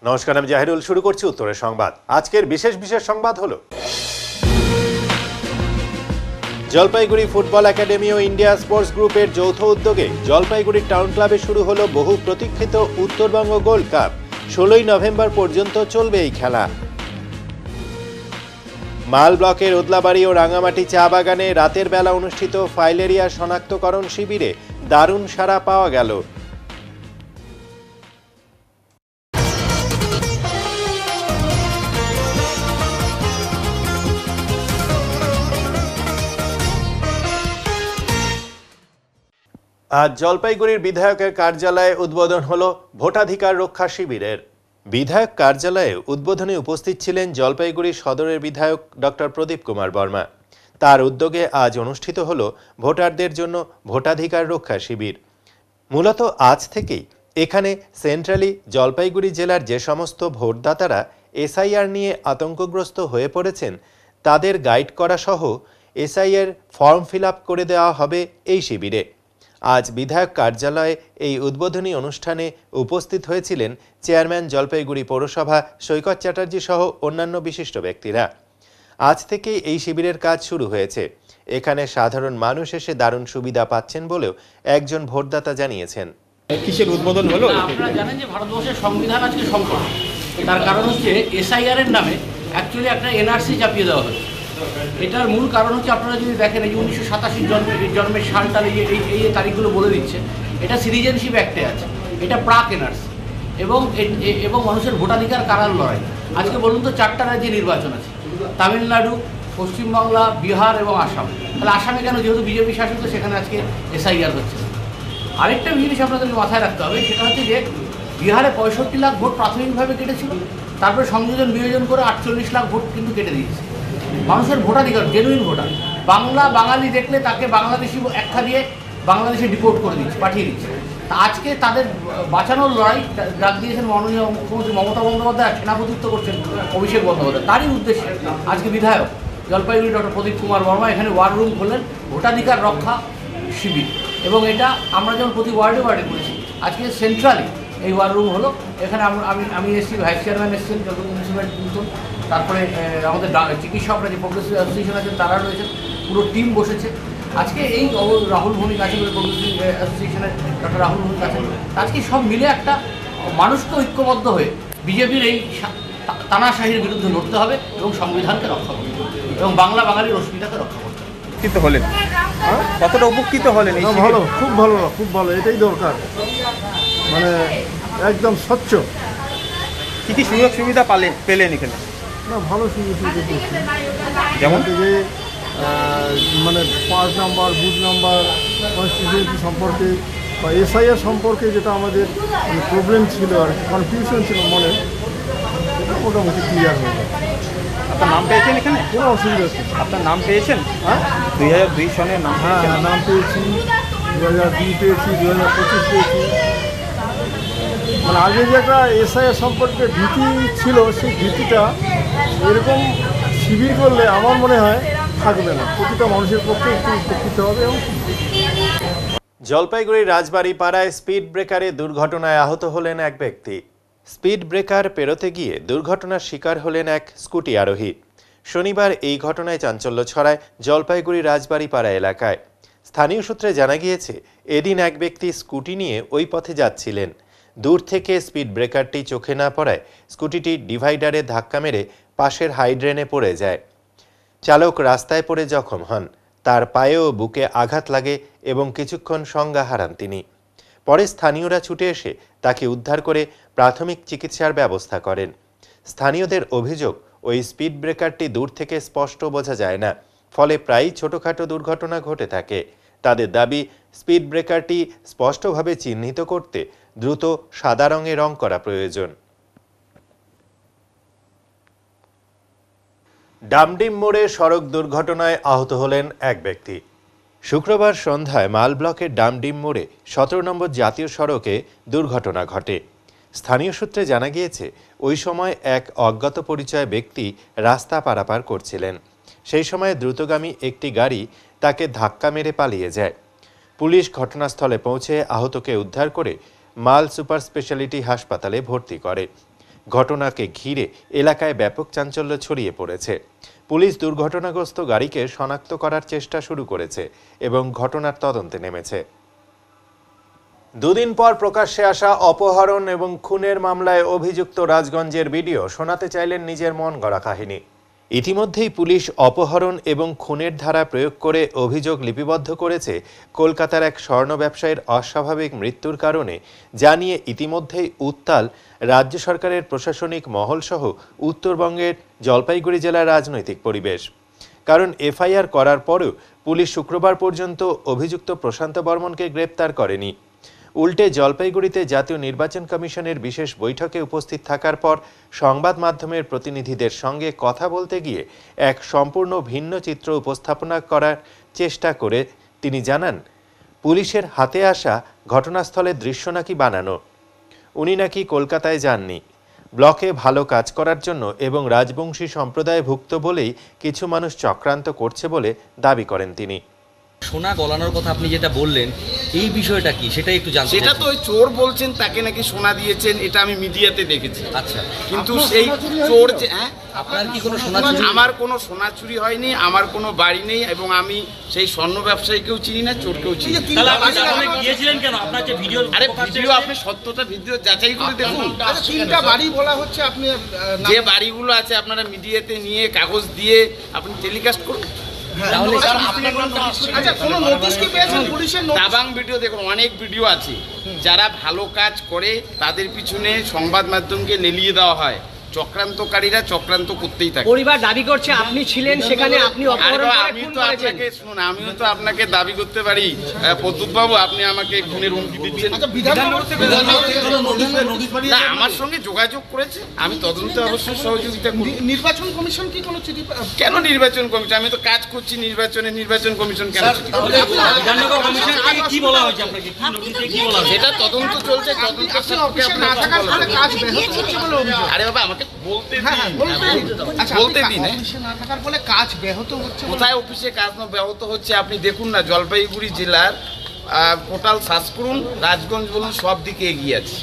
নমস্কার, আমি জাহিরুল। শুরু করছি উত্তরের সংবাদ। আজকের বিশেষ সংবাদ হলো জলপাইগুড়ি ফুটবল একাডেমি ও ইন্ডিয়া স্পোর্টস গ্রুপের যৌথ উদ্যোগে জলপাইগুড়ি টাউন ক্লাবে শুরু হলো বহু প্রতীক্ষিত উত্তরবঙ্গ গোল্ড কাপ। 16ই নভেম্বর পর্যন্ত চলবে এই খেলা। মাল ব্লকের ওদলাবাড়ি ও রাঙামাটি চা বাগানে রাতের বেলা অনুষ্ঠিত ফাইলেরিয়া শনাক্তকরণ শিবিরে দারুণ সাড়া পাওয়া গেল। আজ জলপাইগুড়ির বিধায়কের কার্যালয়ে উদ্বোধন হলো ভোটাধিকার রক্ষা শিবিরের। বিধায়ক কার্যালয়ে উদ্বোধনে উপস্থিত ছিলেন জলপাইগুড়ি সদরের বিধায়ক ডক্টর প্রদীপ কুমার বর্মা। তার উদ্যোগে আজ অনুষ্ঠিত হলো ভোটারদের জন্য ভোটাধিকার রক্ষা শিবির। মূলত আজ থেকেই এখানে সেন্ট্রালি জলপাইগুড়ি জেলার যে সমস্ত ভোটদাতারা এসআইআর নিয়ে আতঙ্কগ্রস্ত হয়ে পড়েছেন তাদের গাইড করা সহ এসআইআর ফর্ম ফিল আপ করে দেওয়া হবে এই শিবিরে। আজ বিধায়ক কার্যালয়ে এই উদ্বোধনী অনুষ্ঠানে উপস্থিত হয়েছিলেন চেয়ারম্যান জলপাইগুড়ি পৌরসভা সৈকত চ্যাটার্জি সহ অন্যান্য বিশিষ্ট ব্যক্তিরা। আজ থেকেই এই শিবিরের কাজ শুরু হয়েছে। এখানে সাধারণ মানুষ এসে দারুণ সুবিধা পাচ্ছেন বলেও একজন ভোটদাতা জানিয়েছেন। কিসের উদ্বোধন হলো? আপনারা জানেন যে ভারতবর্ষের সংবিধান আজকে সংকট। তার কারণ হচ্ছে এসআইআর এর নামে অ্যাকচুয়ালি একটা এনআরসি চাপিয়ে দেওয়া হয়েছে। এটার মূল কারণ হচ্ছে আপনারা যদি দেখেন এই যে 1987 জন্মের সালটার এই তারিখগুলো বলে দিচ্ছে, এটা সিটিজেনশিপ অ্যাক্টে আছে, এটা প্রাক এনআরসি এবং মানুষের ভোটাধিকার কারার লড়াই। আজকে বলুন তো 4টা রাজ্যে নির্বাচন আছে, তামিলনাড়ু, পশ্চিমবাংলা, বিহার এবং আসাম। তাহলে আসামে কেন? যেহেতু বিজেপি শাসিত, সেখানে আজকে এসআইআর হচ্ছে। আরেকটা জিনিস আপনাদেরকে মাথায় রাখতে হবে, সেটা হচ্ছে যে বিহারে 65 লাখ ভোট প্রাথমিকভাবে কেটেছিল, তারপরে সংযোজন বিয়োজন করে 48 লাখ ভোট কিন্তু কেটে দিয়েছে। মানুষের ভোটাধিকার, জেনুইন ভোটার। বাঙালি দেখলে তাকে বাংলাদেশি একটা দিয়ে বাংলাদেশে ডিপোর্ট করে দিচ্ছে, পাঠিয়ে দিচ্ছে। তা আজকে তাদের বাঁচানোর লড়াই ডাক দিয়েছেন মাননীয় মুখ্যমন্ত্রী মমতা বন্দ্যোপাধ্যায়, সেনাপতিত্ব করছেন অভিষেক বন্দ্যোপাধ্যায়। তারই উদ্দেশ্যে আজকে বিধায়ক জলপাইগুড়ি ডক্টর প্রদীপ কুমার বর্মা এখানে ওয়ার রুম খোলেন, ভোটাধিকার রক্ষা শিবির। এবং এটা আমরা যেমন প্রতি ওয়ার্ডে করেছি, আজকে সেন্ট্রালি এই ওয়ার রুম হলো। এখানে আমি এসেছি, ভাইস চেয়ারম্যান এসেছেন জলপাইগুড়ি মিউনিসিপ্যালিটি, তারপরে আমাদের চিকিৎসকরা যে প্রোগ্রেসিভ অ্যাসোসিয়েশন আছেন তারা রয়েছেন, পুরো টিম বসেছে। আজকে এই রাহুল ভৌমিক আছেন, প্রোগ্রেসিভ অ্যাসোসিয়েশনের ডক্টর রাহুল ভৌমিক আছেন। আজকে সব মিলে একটা মানুষকে ঐক্যবদ্ধ হয়ে বিজেপির এই তানাশাহির বিরুদ্ধে লড়তে হবে এবং সংবিধানকে রক্ষা করতে হবে এবং বাঙালির অস্মিতাকে রক্ষা করতে হবে। উপকৃত হলেন? কতটা উপকৃত হলেন? ভালো, খুব ভালো, এটাই দরকার। মানে একদম স্বচ্ছ। কী কী সুযোগ সুবিধা পেলেন এখানে? না, ভালো সুযোগ সুবিধা পেয়েছি। যেমন যে মানে 5 নম্বর, বুথ নম্বর, কনস্টিটিউয়েন্সি সম্পর্কে বা এসআইআর সম্পর্কে যেটা আমাদের প্রবলেম ছিল আর কনফিউশন ছিল মনে, সেটা মোটামুটি ক্লিয়ার হয়ে গেল। আপনার নাম পেয়েছেন এখানে? কোনো অসুবিধা নেই। আপনার নাম পেয়েছেন? হ্যাঁ, 2002 সনের নাম? হ্যাঁ, নাম পেয়েছি, 2002 পেয়েছি, 2025 পেয়েছি। মানে আগে যে একটা এসআইআর সম্পর্কে ভীতি ছিল, সেই ভীতিটা এরকম শিবির করলে আমার মনে হয় থাকবে না। প্রতিটা মানুষের পক্ষে একটু উপকৃত হবে। এবং জলপাইগুড়ির রাজবাড়ি পাড়ায় স্পিড ব্রেকারে দুর্ঘটনায় আহত হলেন এক ব্যক্তি। স্পিড ব্রেকার পেরোতে গিয়ে দুর্ঘটনার শিকার হলেন এক স্কুটি আরোহী। শনিবার এই ঘটনায় চাঞ্চল্য ছড়ায় জলপাইগুড়ি রাজবাড়ি পাড়া এলাকায়। স্থানীয় সূত্রে জানা গিয়েছে, এদিন এক ব্যক্তি স্কুটি নিয়ে ওই পথে যাচ্ছিলেন। দূর থেকে স্পিড ব্রেকারটি চোখে না পড়ায় স্কুটিটি ডিভাইডারে ধাক্কা মেরে পাশের হাইড্রেনে পড়ে যায়। চালক রাস্তায় পড়ে জখম হন। তার পায়ে ও বুকে আঘাত লাগে এবং কিছুক্ষণ সংজ্ঞা হারান তিনি। পরে স্থানীয়রা ছুটে এসে তাকে উদ্ধার করে প্রাথমিক চিকিৎসার ব্যবস্থা করেন। স্থানীয়দের অভিযোগ, ওই স্পিড ব্রেকারটি দূর থেকে স্পষ্ট বোঝা যায় না, ফলে প্রায়ই ছোটখাটো দুর্ঘটনা ঘটে থাকে। তাদের দাবি, স্পিড ব্রেকারটি স্পষ্টভাবে চিহ্নিত করতে দ্রুত সাদা রঙে রং করা প্রয়োজন। ডামডিম মোড়ে সড়ক দুর্ঘটনায় আহত হলেন এক ব্যক্তি। শুক্রবার সন্ধ্যায় মাল ব্লকের ডামডিম মোড়ে 17 নম্বর জাতীয় সড়কে দুর্ঘটনা ঘটে। স্থানীয় সূত্রে জানা গিয়েছে, ওই সময় এক অজ্ঞাত পরিচয় ব্যক্তি রাস্তা পারাপার করছিলেন। সেই সময় দ্রুতগামী একটি গাড়ি তাকে ধাক্কা মেরে পালিয়ে যায়। পুলিশ ঘটনাস্থলে পৌঁছে আহতকে উদ্ধার করে মাল সুপার স্পেশালিটি হাসপাতালে ভর্তি করে। ঘটনাকে ঘিরে এলাকায় ব্যাপক চাঞ্চল্য ছড়িয়ে পড়েছে। পুলিশ দুর্ঘটনাগ্রস্ত গাড়িকে শনাক্ত করার চেষ্টা শুরু করেছে এবং ঘটনার তদন্তে নেমেছে। দুদিন পর প্রকাশ্যে আসা অপহরণ এবং খুনের মামলায় অভিযুক্ত রাজগঞ্জের ভিডিও শোনাতে চাইলেন নিজের মন গড়া কাহিনী। ইতিমধ্যেই পুলিশ অপহরণ এবং খুনের ধারা প্রয়োগ করে অভিযোগ লিপিবদ্ধ করেছে কলকাতার এক স্বর্ণ ব্যবসায়ীর অস্বাভাবিক মৃত্যুর কারণে, যা নিয়ে ইতিমধ্যেই উত্তাল রাজ্য সরকারের প্রশাসনিক মহলসহ উত্তরবঙ্গের জলপাইগুড়ি জেলার রাজনৈতিক পরিবেশ। কারণ এফআইআর করার পরেও পুলিশ শুক্রবার পর্যন্ত অভিযুক্ত প্রশান্ত বর্মনকে গ্রেপ্তার করেনি। উল্টে জলপাইগুড়িতে জাতীয় নির্বাচন কমিশনের বিশেষ বৈঠকে উপস্থিত থাকার পর সংবাদ মাধ্যমের প্রতিনিধিদের সঙ্গে কথা বলতে গিয়ে এক সম্পূর্ণ ভিন্ন চিত্র উপস্থাপনা করার চেষ্টা করে তিনি জানান, পুলিশের হাতে আসা ঘটনাস্থলের দৃশ্য নাকি বানানো। উনি নাকি কলকাতায় যাননি, ব্লকে ভালো কাজ করার জন্য এবং রাজবংশী সম্প্রদায়ভুক্ত বলেই কিছু মানুষ চক্রান্ত করছে বলে দাবি করেন তিনি। সোনা গলানোর কথা আপনি যেটা বললেন, এই বিষয়টা কি সেটাই একটু জানতে। সেটা তো ওই চোর বলছেন, তাকে নাকি সোনা দিয়েছেন, এটা আমি মিডিয়াতে দেখেছি। আচ্ছা, কিন্তু সেই চোর যে আপনার কি কোনো সোনা চুরি? আমার কোনো সোনা চুরি হয়নি, আমার কোনো বাড়ি নেই, এবং আমি সেই স্বর্ণ ব্যবসায়ীকেও চিনি না, চোরকেও চিনি না। গিয়েছিলেন কেন? আপনার যে ভিডিও, আরে ভিডিও আপনি সত্যটা ভিডিও যাচাই করে দেখুন। তিনটা বাড়ি বলা হচ্ছে, আপনি যে বাড়িগুলো আছে আপনারা মিডিয়াতে নিয়ে কাগজ দিয়ে আপনি টেলিকাস্ট করুন। দাবাং ভিডিও দেখুন, অনেক ভিডিও আছে। যারা ভালো কাজ করে তাদের পিছনে সংবাদ মাধ্যমকে লেলিয়ে দেওয়া হয়, চক্রান্তকারীরা চক্রান্ত করতেই থাকে। পরিবার দাবি করছে আপনি ছিলেন সেখানে, আপনি আমিও তো আপনাকে দাবি করতে পারি, প্রদ্যুৎ বাবু আপনি আমাকে খুনের হুমকি দিচ্ছেন। না, আমার সঙ্গে যোগাযোগ করেছে, আমি তদন্তে অবশ্যই সহযোগিতা করি। নির্বাচন কমিশন কি কোনো চিঠি? কেন নির্বাচন কমিশন? আমি তো কাজ করছি নির্বাচন কমিশন কেন? সেটা তদন্ত চলছে, আরে বাবা আমাকে বলতে দিন। কোথায় অফিসে কাজ না ব্যাহত হচ্ছে আপনি দেখুন না, জলপাইগুড়ি জেলার টোটাল সার্চ করুন, রাজগঞ্জ বলুন, সব দিকে এগিয়ে আছে।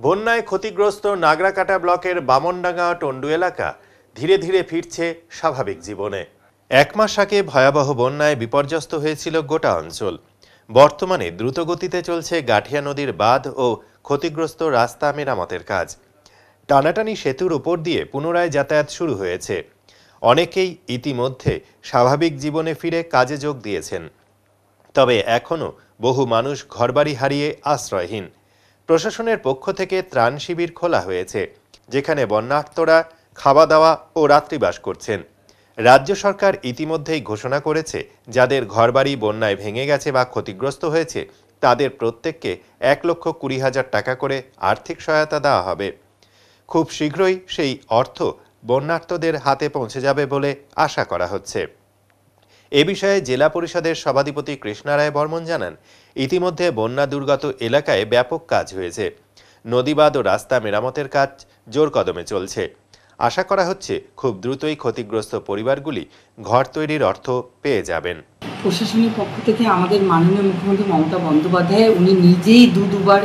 বন্যায় ক্ষতিগ্রস্ত নাগরাকাটা ব্লকের বামনডাঙ্গা টন্ডু এলাকা ধীরে ধীরে ফিরছে স্বাভাবিক জীবনে। এক মাস আগে ভয়াবহ বন্যায় বিপর্যস্ত হয়েছিল গোটা অঞ্চল। বর্তমানে দ্রুতগতিতে চলছে গাঠিয়া নদীর বাঁধ ও ক্ষতিগ্রস্ত রাস্তা মেরামতের কাজ। টানাটানি সেতুর উপর দিয়ে পুনরায় যাতায়াত শুরু হয়েছে। অনেকেই ইতিমধ্যে স্বাভাবিক জীবনে ফিরে কাজে যোগ দিয়েছেন। তবে এখনও বহু মানুষ ঘরবাড়ি হারিয়ে আশ্রয়হীন। প্রশাসনের পক্ষ থেকে ত্রাণ শিবির খোলা হয়েছে, যেখানে বন্যার্তরা খাওয়া দাওয়া ও রাত্রিবাস করছেন। রাজ্য সরকার ইতিমধ্যেই ঘোষণা করেছে, যাদের ঘরবাড়ি বন্যায় ভেঙে গেছে বা ক্ষতিগ্রস্ত হয়েছে তাদের প্রত্যেককে 1,20,000 টাকা করে আর্থিক সহায়তা দেওয়া হবে। খুব শীঘ্রই সেই অর্থ বন্যার্তদের হাতে পৌঁছে যাবে বলে আশা করা হচ্ছে। এ বিষয়ে জেলা পরিষদের সভাধিপতি কৃষ্ণা রায় বর্মন জানান, ইতিমধ্যে বন্যা দুর্গত এলাকায় ব্যাপক কাজ হয়েছে। নদীবাঁধ ও রাস্তা মেরামতের কাজ জোর কদমে চলছে। আশা করা হচ্ছে খুব দ্রুতই ক্ষতিগ্রস্ত পরিবারগুলি ঘর তৈরির অর্থ পেয়ে যাবেন। প্রশাসনের পক্ষ থেকে আমাদের মাননীয় মুখ্যমন্ত্রী মমতা বন্দ্যোপাধ্যায় উনি নিজেই দুবার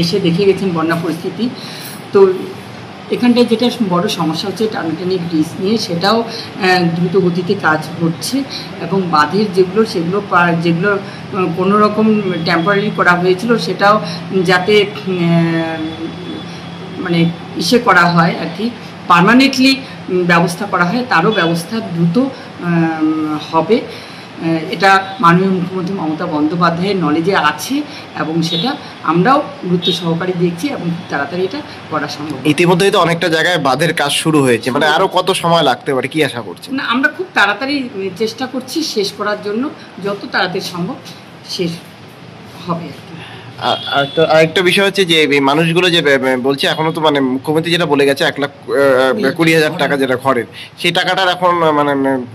এসে দেখে গেছেন বন্যা পরিস্থিতি। তো এখানটায় যেটা বড় সমস্যা হচ্ছে টানাটানি ব্রিজ নিয়ে, সেটাও দ্রুত গতিতে কাজ হচ্ছে এবং বাঁধের সেগুলো কোনো রকম টেম্পোরারি করা হয়েছিল সেটাও যাতে মানে করা হয় আর কি, পার্মানেন্টলি ব্যবস্থা করা হয়, তারও ব্যবস্থা দ্রুত হবে। এটা মাননীয় মুখ্যমন্ত্রী মমতা বন্দ্যোপাধ্যায়ের নলেজে আছে এবং সেটা আমরাও গুরুত্ব সহকারে দেখছি এবং খুব তাড়াতাড়ি এটা করা সম্ভব। ইতিমধ্যেই তো অনেকটা জায়গায় বাঁধের কাজ শুরু হয়েছে, মানে আরো কত সময় লাগতে পারে কি আশা করছেন? না, আমরা খুব তাড়াতাড়ি চেষ্টা করছি শেষ করার জন্য, যত তাড়াতাড়ি সম্ভব শেষ হবে। আরেকটা বিষয় হচ্ছে যে এই মানুষগুলো যে বলছে এখনো তো মানে মুখ্যমন্ত্রী যেটা বলে গেছে 1,20,000 টাকা যেটা ঘরের, সেই টাকাটার এখন মানে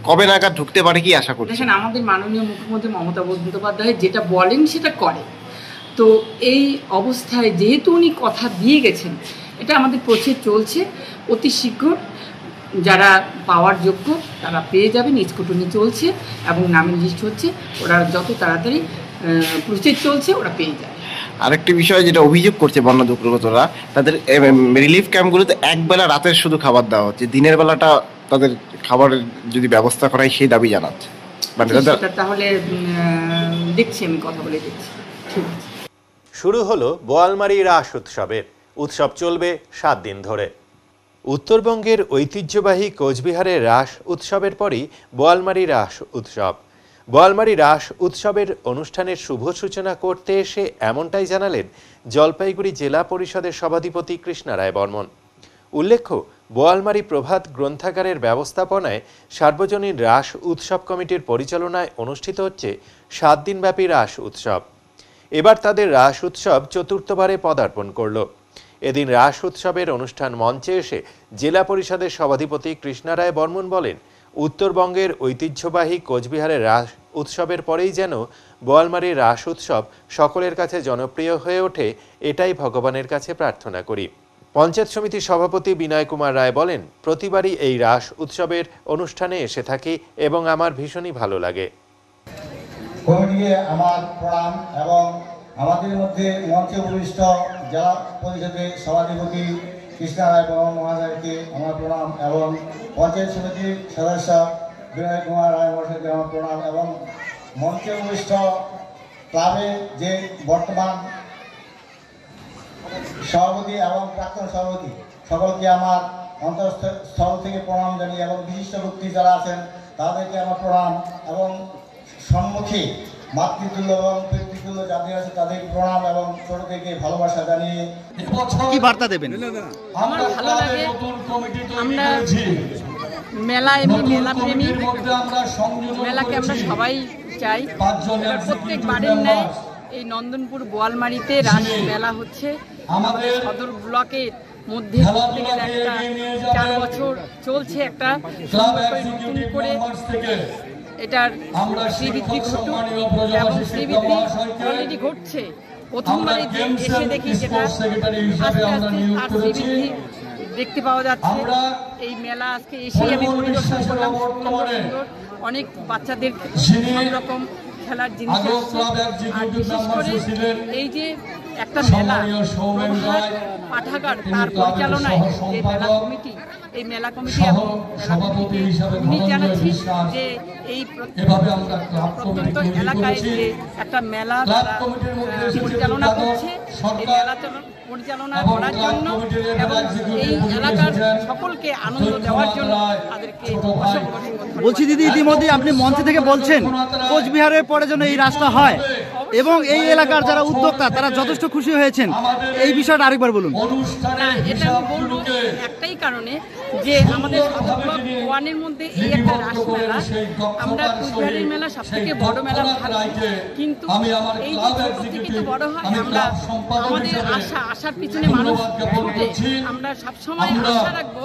কবে নাগাদ ঢুকতে পারে কি আশা করছেন? দেখেন, আমাদের মাননীয় মুখ্যমন্ত্রী মমতা বন্দ্যোপাধ্যায় যেটা বলেন সেটা করে। তো এই অবস্থায় যেহেতু উনি কথা দিয়ে গেছেন, এটা আমাদের প্রচেষ্টা চলছে। অতি শীঘ্র যারা পাওয়ার যোগ্য তারা পেয়ে যাবেন। স্কুটনি চলছে এবং নামের লিস্ট হচ্ছে, ওরা যত তাড়াতাড়ি প্রসেস চলছে ওরা পেয়ে যাবে। আরেকটি বিষয় যেটা অভিযোগ করছে বন্যা দুর্গতরা, তাদের রিলিফ ক্যাম্পগুলোতে একবেলা রাতের শুধু খাবার দেওয়া হচ্ছে, দিনের বেলাটা তাদের খাবারের যদি ব্যবস্থা করা হয় সেই দাবি জানাচ্ছে। মানে তাদের সেটা তাহলে দেখছি, আমি কথা বলে দেখছি। ঠিক আছে। শুরু হলো বোয়ালমারী রাস উৎসবের উৎসব চলবে 7 দিন ধরে। উত্তরবঙ্গের ঐতিহ্যবাহী কোচবিহারের রাস উৎসবের পরই বোয়ালমারী রাস উৎসব। বোয়ালমারী রাস উৎসবের অনুষ্ঠানের শুভ সূচনা করতে এসে এমনটাই জানালেন জলপাইগুড়ি জেলা পরিষদের সভাধিপতি কৃষ্ণা রায় বর্মন। উল্লেখ্য, বোয়ালমারী প্রভাত গ্রন্থাগারের ব্যবস্থাপনায় সার্বজনীন রাস উৎসব কমিটির পরিচালনায় অনুষ্ঠিত হচ্ছে 7 দিনব্যাপী রাস উৎসব। এবার তাদের রাস উৎসব চতুর্থবারে পদার্পণ করল। এদিন রাস উৎসবের অনুষ্ঠান মঞ্চে এসে জেলা পরিষদের সভাধিপতি কৃষ্ণা রায় বর্মন বলেন, উত্তরবঙ্গের ঐতিহ্যবাহী কোচবিহারের রাস উৎসবের পরেই যেন বোয়ালমারীর রাস উৎসব সকলের কাছে জনপ্রিয় হয়ে ওঠে, এটাই ভগবানের কাছে প্রার্থনা করি। পঞ্চায়েত সমিতির সভাপতি বিনয় কুমার রায় বলেন, প্রতিবারই এই রাস উৎসবের অনুষ্ঠানে এসে থাকি এবং আমার ভীষণই ভালো লাগে। কমিটিকে আমার প্রণাম এবং আমাদের মধ্যে মঞ্চে উপবিষ্ট জেলা পরিষদের সভাধিপতি কৃষ্ণা রায় বর্মন মহাশয়কে আমার প্রণাম এবং পঞ্চায়েত সমিতির সদস্য বিনয় কুমার রায় মহাশয়কে আমার প্রণাম এবং মঞ্চে উপবিষ্ট ক্লাবের যে বর্তমান সভাপতি এবং প্রাক্তন সভাপতি সকলকে আমার অন্তঃস্থল থেকে প্রণাম জানিয়ে এবং বিশিষ্ট ব্যক্তি যারা আছেন তাদেরকে আমার প্রণাম এবং সম্মুখে মাতৃতুল্য এবং পিতৃতুল্য যাদের আছে তাদের প্রণাম এবং ছোট থেকে ভালোবাসা জানিয়ে কি বার্তা দেবেন? আমার ভালো লাগে, আমরা মেলা এমনি মেলা প্রেমী, মেলাকে আমরা সবাই চাই। এবার প্রত্যেক বাড়ির ন্যায় এই নন্দনপুর বোয়ালমারীতে রাস মেলা হচ্ছে। আমাদের সদর ব্লকের মধ্যে করতে গেলে একটা 4 বছর চলছে, একটা নতুন করে এটার শ্রীবৃদ্ধি ঘটুক এবং শ্রীবৃদ্ধি অলরেডি ঘটছে। প্রথমবার এসে দেখি যেটা আস্তে আস্তে আর শ্রীবৃদ্ধি দেখতে পাওয়া যাচ্ছে। এই মেলা আজকে এসেই আমি পরিদর্শন করলাম, সুন্দর অনেক বাচ্চাদের সব রকম খেলার জিনিস আসছে। আর বিশেষ করে এই যে একটা মেলা পাঠাগার, তার পরিচালনায় যে মেলা কমিটি, এই মেলা কমিটি এবং উনি জানাচ্ছি যে এই প্রত্যন্ত এলাকায় যে একটা মেলা তারা পরিচালনা করছে, এই মেলা পরিচালনা করার জন্য এবং এই এলাকার সকলকে আনন্দ দেওয়ার জন্য তাদেরকে বলছি দিদি, ইতিমধ্যে আপনি মঞ্চ থেকে বলছেন কোচবিহারের পরে যেন এই রাস্তা হয় এবং এই এলাকার যারা উদ্যোক্তা তারা যথেষ্ট খুশি হয়েছেন, এই বিষয়টা আরেকবার বলুন। না, এটা আমি বলবো একটাই কারণে যে আমাদের ওয়ানের মধ্যে এই একটা রাস মেলা, আমরা কোচবিহারের মেলা সব থেকে বড় মেলা ভাবি, কিন্তু এই যে ছোট থেকে তো বড় হয়, আমরা আমাদের আশার পিছনে মানুষ ছুটে, আমরা সবসময় আশা রাখবো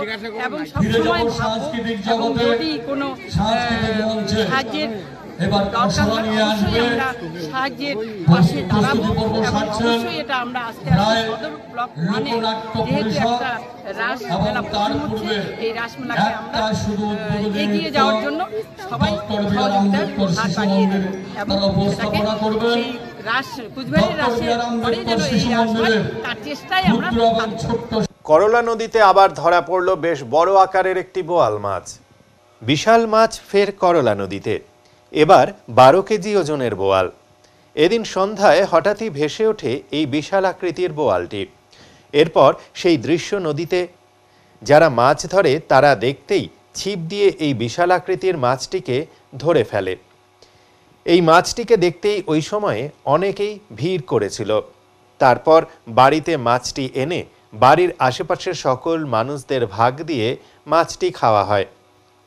এবং সবসময় ভাববো এবং যদি কোনো সাহায্যের দরকার হয় অবশ্যই আমরা সাহায্যের পাশে দাঁড়াবো এবং অবশ্যই এটা আমরা আস্তে আস্তে সদর ব্লক মানে যেহেতু একটা রাস মেলা প্রধান হচ্ছে, এই রাস মেলাকে আমরা এগিয়ে যাওয়ার জন্য সবাই সহযোগিতার হাত বাড়িয়ে দেব এবং সেটাকে সেই রাস কোচবিহারের রাসের পরেই যেন এই রাস হয় তার চেষ্টায় আমরা থাকবো। করলা নদীতে আবার ধরা পড়ল বেশ বড় আকারের একটি বোয়াল মাছ। বিশাল মাছ ফের করলা নদীতে, এবার 12 কেজি ওজনের বোয়াল। এদিন সন্ধ্যায় হঠাৎই ভেসে ওঠে এই বিশাল আকৃতির বোয়ালটি। এরপর সেই দৃশ্য নদীতে যারা মাছ ধরে তারা দেখতেই ছিপ দিয়ে এই বিশাল আকৃতির মাছটিকে ধরে ফেলে। এই মাছটিকে দেখতেই ওই সময়ে অনেকেই ভিড় করেছিল। তারপর বাড়িতে মাছটি এনে বাড়ির আশেপাশের সকল মানুষদের ভাগ দিয়ে মাছটি খাওয়া হয়।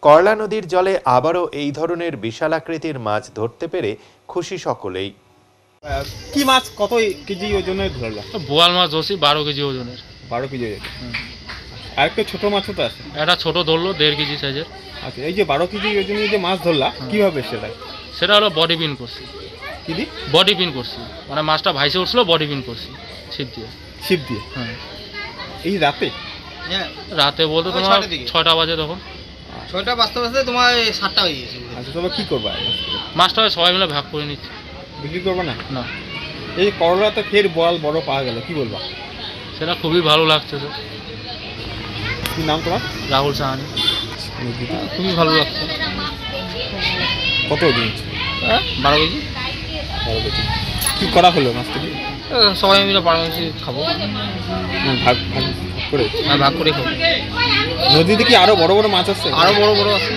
করলা নদীর জলে আবারও এই ধরনের বিশাল আকৃতির মাছ ধরতে পেরে খুশি সকলেই। কি মাছ কত কেজি ওজনের ধরলো? বোয়াল মাছ ধরছি 12 কেজি ওজনের। 12 কেজি ওজন। আর একটা ছোট মাছও তো আছে? একটা ছোট ধরলো 1.5 কেজি সাইজের। আচ্ছা, এই যে 12 কেজি ওজনের যে মাছ ধরলা কিভাবে সেটা হলো বডি পিন করছি। কি দি? বডি পিন করছি, মানে মাছটা ভাইসে উঠছিল, বডি পিন করছি ছিপ দিয়ে। হ্যাঁ। এই রাতে বলতে তোমার 6টা বাজে, তখন 6টা বাজতে বাজতে তোমার 7টা হয়ে গেছে। আচ্ছা, তবে কি করবা? মাছটা সবাই মিলে ভাগ করে নিচ্ছি। বিক্রি করবা না? না। এই করলাতে ফের বল বড় পাওয়া গেল, কি বলবো? সেটা খুবই ভালো লাগছে তো। কি নাম তোমার? রাহুল সাহানি। খুবই ভালো লাগছে। কত দিন? 12 কেজি। 12 কেজি। কি করা হলো মাছটা? সবাই মিলে পাশাপাশি খাবো। ভাগ করে? হ্যাঁ, ভাগ করে খাবো। নদীতে কি আরো বড় বড় মাছ আছে? আরো বড় বড় আছে।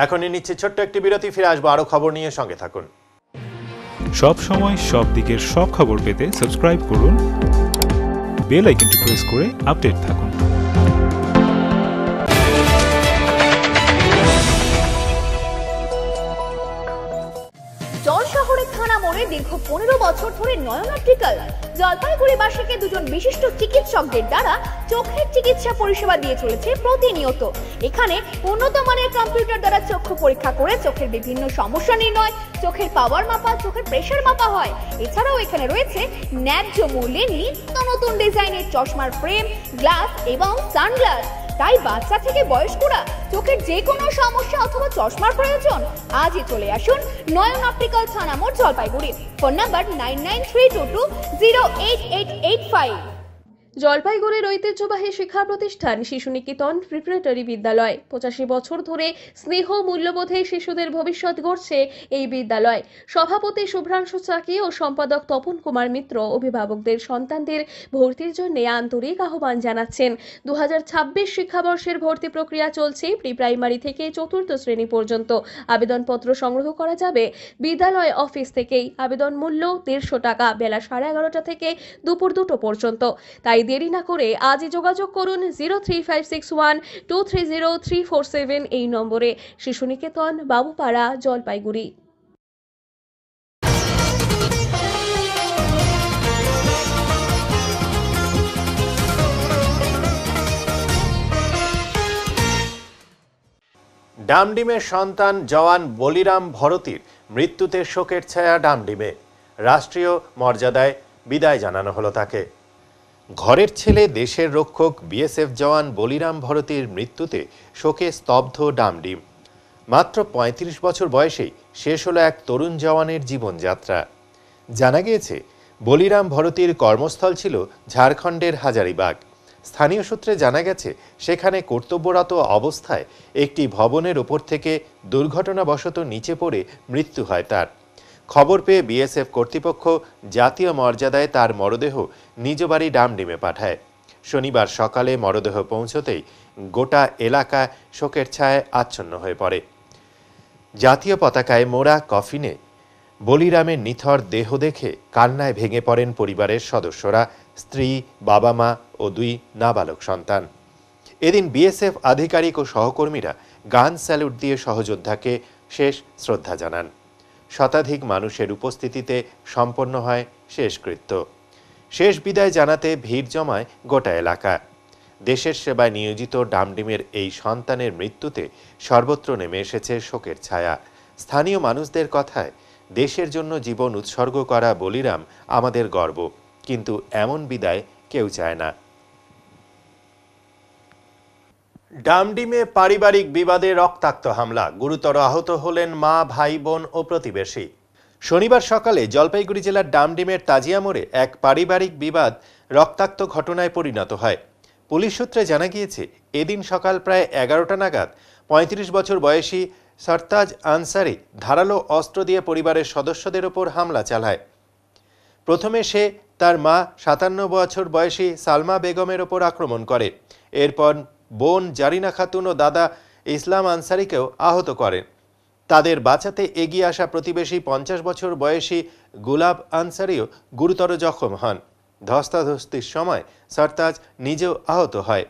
এখনই নিচ্ছে ছোট্ট একটি বিরতি, ফিরে আসবো আরো খবর নিয়ে, সঙ্গে থাকুন। সব সময় সব দিকের সব খবর পেতে সাবস্ক্রাইব করুন, বেল আইকনটি প্রেস করে আপডেট থাকুন। শহরে থানা মোড়ে দীর্ঘ 15 বছর ধরে নয়ন অপটিক্যাল জলপাইগুড়িবাসীকে দুজন বিশিষ্ট চিকিৎসকদের দ্বারা চোখের চিকিৎসা পরিষেবা দিয়ে চলেছে প্রতিনিয়ত। এখানে উন্নত মানের কম্পিউটার দ্বারা চক্ষু পরীক্ষা করে চোখের বিভিন্ন সমস্যা নির্ণয়, চোখের পাওয়ার মাপা, চোখের প্রেসার মাপা হয়। এছাড়াও এখানে রয়েছে ন্যায্য মূল্যে নিত্য নতুন ডিজাইনের চশমার ফ্রেম, গ্লাস এবং সানগ্লাস। তাই বাচ্চা থেকে বয়স্করা চোখের যে কোনো সমস্যা অথবা চশমার প্রয়োজন আজই চলে আসুন নয়ন অপটিক্যাল থানা মোড়, জলপাইগুড়ি। Phone number 9932208885। জলপাইগুড়ির ঐতিহ্যবাহী শিক্ষা প্রতিষ্ঠান শিশু নিকেতন প্রিপারেটরি বিদ্যালয়। 85 বছর ধরে স্নেহ মূল্যবোধে শিশুদের ভবিষ্যৎ গড়ছে এই বিদ্যালয়। সভাপতি শুভ্রাংশু চাকি ও সম্পাদক তপন কুমার মিত্র অভিভাবকদের সন্তানদের ভর্তির জন্য আন্তরিক আহ্বান জানাচ্ছেন। 2026 শিক্ষাবর্ষের ভর্তি প্রক্রিয়া চলছে। প্রি প্রাইমারি থেকে চতুর্থ শ্রেণী পর্যন্ত আবেদনপত্র সংগ্রহ করা যাবে বিদ্যালয় অফিস থেকেই। আবেদন মূল্য 150 টাকা, বেলা 11:30 থেকে দুপুর 2টো পর্যন্ত। তাই দেরি না করে আজই যোগাযোগ করুন 03561230347 এই নম্বরে। শিশু নিকেতন, বাবুপাড়া, জলপাইগুড়ি। ডামডিমের সন্তান জওয়ান বলিরাম ভরতীর মৃত্যুতে শোকের ছায়া ডামডিমে। রাষ্ট্রীয় মর্যাদায় বিদায় জানানো হলো তাকে। ঘরের ছেলে, দেশের রক্ষক বিএসএফ জওয়ান বলিরাম ভরতীর মৃত্যুতে শোকে স্তব্ধ ডামডিম। মাত্র 35 বছর বয়সেই শেষ হলো এক তরুণ জওয়ানের জীবনযাত্রা। জানা গিয়েছে বলিরাম ভরতীর কর্মস্থল ছিল ঝাড়খণ্ডের হাজারিবাগ। স্থানীয় সূত্রে জানা গেছে সেখানে কর্তব্যরত অবস্থায় একটি ভবনের ওপর থেকে দুর্ঘটনাবশত নিচে পড়ে মৃত্যু হয় তার। খবর পেয়ে বিএসএফ কর্তৃপক্ষ জাতীয় মর্যাদায় তার মরদেহ নিজ বাড়ি ডামডিমে পাঠায়। শনিবার সকালে মরদেহ পৌঁছতেই গোটা এলাকা শোকের ছায়ায় আচ্ছন্ন হয়ে পড়ে। জাতীয় পতাকায় মোড়া কফিনে বলিরামের নিথর দেহ দেখে কান্নায় ভেঙে পড়েন পরিবারের সদস্যরা, স্ত্রী, বাবা মা ও 2 নাবালক সন্তান। এদিন বিএসএফ আধিকারিক ও সহকর্মীরা গান স্যালুট দিয়ে সহযোদ্ধাকে শেষ শ্রদ্ধা জানান। শতাধিক মানুষের উপস্থিতিতে সম্পন্ন হয় শেষকৃত্য। শেষ বিদায় জানাতে ভিড় জমায় গোটা এলাকা। দেশের সেবায় নিয়োজিত ডামডিমের এই সন্তানের মৃত্যুতে সর্বত্র নেমে এসেছে শোকের ছায়া। স্থানীয় মানুষদের কথায়, দেশের জন্য জীবন উৎসর্গ করা বলিরাম আমাদের গর্ব, কিন্তু এমন বিদায় কেউ চায় না। ডামডিমে পারিবারিক বিবাদে রক্তাক্ত হামলা, গুরুতর আহত হলেন মা, ভাই, বোন ও প্রতিবেশী। শনিবার সকালে জলপাইগুড়ি জেলার ডামডিমের তাজিয়া মোড়ে এক পারিবারিক বিবাদ রক্তাক্ত ঘটনায় পরিণত হয়। পুলিশ সূত্রে জানা গিয়েছে এদিন সকাল প্রায় 11টা নাগাদ 35 বছর বয়সী সরতাজ আনসারি ধারালো অস্ত্র দিয়ে পরিবারের সদস্যদের ওপর হামলা চালায়। প্রথমে সে তার মা 57 বছর বয়সী সালমা বেগমের ওপর আক্রমণ করে। এরপর বোন জারিনা খাতুন ও দাদা ইসলাম আনসারিকেও আহত করেন। তাদের বাঁচাতে এগিয়ে আসা প্রতিবেশী 50 বছর বয়সী গুলাব আনসারিও গুরুতর জখম হন। ধস্তাধস্তির সময় সরতাজ নিজেও আহত হয়।